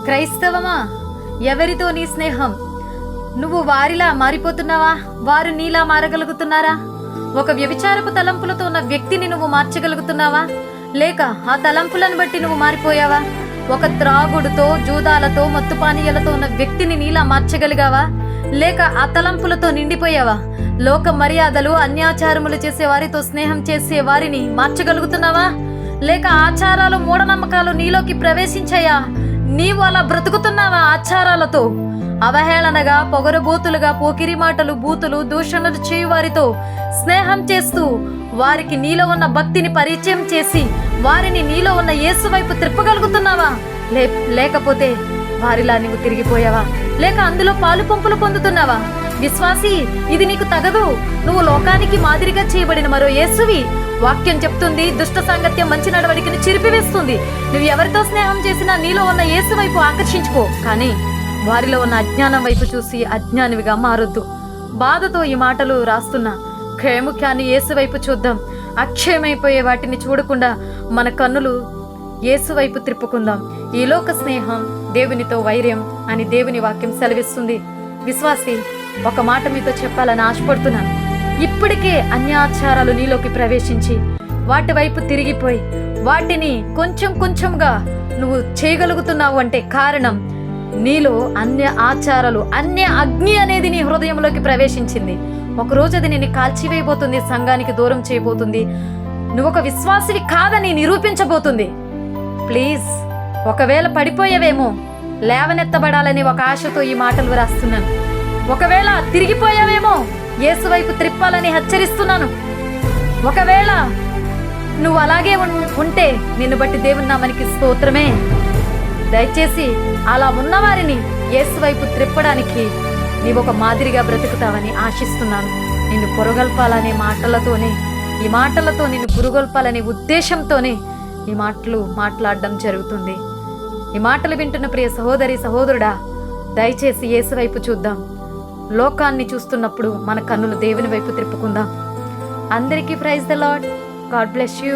క్రైస్తవమా, ఎవరితో నీ స్నేహం? నువ్వు వారిలా మారిపోతున్నావా? వారు నీలా మారగలుగుతున్నారా? ఒక వ్యభిచారపు తలంపులతో ఉన్న వ్యక్తిని నువ్వు మార్చగలుగుతున్నావా? లేక ఆ తలంపులను బట్టి నువ్వు మారిపోయావా? ఒక త్రాగుడుతో, జూదాలతో, మత్తు పానీయాలతో ఉన్న వ్యక్తిని నీలా మార్చగలిగావా? లేక ఆ తలంపులతో నిండిపోయావా? లోక మర్యాదలు, అన్యాచారములు చేసే వారితో స్నేహం చేసే వారిని మార్చగలుగుతున్నావా? లేక ఆచారాలు, మూఢనమ్మకాలు నీలోకి ప్రవేశించాయా? నీవు అలా బ్రతుకుతున్నావా? ఆచారాలతో అవహేళనగా, పొగరుబోతులుగా, పోకిరి మాటలు, బూతులు, దూషణలు చేయు వారితో స్నేహం చేస్తూ వారికి నీలో ఉన్న భక్తిని పరిచయం చేసి వారిని నీలో ఉన్న యేసు వైపు త్రిప్పగలుగుతున్నావా? లేకపోతే వారిలా నీవు తిరిగిపోయావా? లేక అందులో పాలు పంపులు పొందుతున్నావా? విశ్వాసి, ఇది నీకు తగదు. నువ్వు లోకానికి మాదిరిగా చేయబడిన మరో యేసువి. వాక్యం చెప్తుంది, దుష్ట సాంగత్యం మంచి నడవడికని చిరిపివేస్తుంది. నువ్వు ఎవరితో స్నేహం చేసినా నీలో ఉన్న యేసు వైపు ఆకర్షించుకో, కానీ వారిలో ఉన్న అజ్ఞానం వైపు చూసి అజ్ఞానివిగా మారొద్దు. బాధతో ఈ మాటలు రాస్తున్నా. క్షయముఖ్యాన్ని యేసు వైపు చూద్దాం. అక్షయమైపోయే వాటిని చూడకుండా మన కన్నులు యేసు వైపు త్రిప్పుకుందాం. ఈ లోక స్నేహం దేవునితో వైర్యం అని దేవుని వాక్యం సెలవిస్తుంది. విశ్వాసి, ఒక మాట మీతో చెప్పాలని ఆశపడుతున్నాను. ఇప్పటికే అన్యాచారాలు నీలోకి ప్రవేశించి వాటి వైపు తిరిగిపోయి వాటిని కొంచెం కొంచెంగా నువ్వు చేయగలుగుతున్నావు అంటే కారణం నీలో అన్య ఆచారాలు, అన్య అగ్ని అనేది నీ హృదయంలోకి ప్రవేశించింది. ఒకరోజు అది నిన్ను కాల్చివేయబోతుంది, సంఘానికి దూరం చేయబోతుంది. నువ్వు ఒక విశ్వాసివి కాదని నిరూపించబోతుంది. ప్లీజ్, ఒకవేళ పడిపోయావేమో, లేవనెత్తబడాలని ఒక ఆశతో ఈ మాటలు రాస్తున్నాను. ఒకవేళ తిరిగిపోయావేమో, యేసు వైపు త్రిప్పాలని హెచ్చరిస్తున్నాను. ఒకవేళ నువ్వు అలాగే ఉంటే నిన్ను బట్టి దేవుని నామానికి స్తోత్రమే. దయచేసి అలా ఉన్నవారిని యేసు వైపు త్రిప్పడానికి నీవు ఒక మాదిరిగా బ్రతుకుతావని ఆశిస్తున్నాను. నిన్ను పురగొల్పాలనే మాటలతోనే, ఈ మాటలతో నిన్ను పురుగొల్పాలనే ఉద్దేశంతోనే ఈ మాటలు మాట్లాడడం జరుగుతుంది. ఈ మాటలు వింటున్న ప్రియ సహోదరి, సహోదరుడా, దయచేసి యేసు వైపు చూద్దాం. లోకాన్ని చూస్తున్నప్పుడు మన కన్నులు దేవుని వైపు త్రిప్పుకుందాం. అందరికీ praise the Lord. God bless you.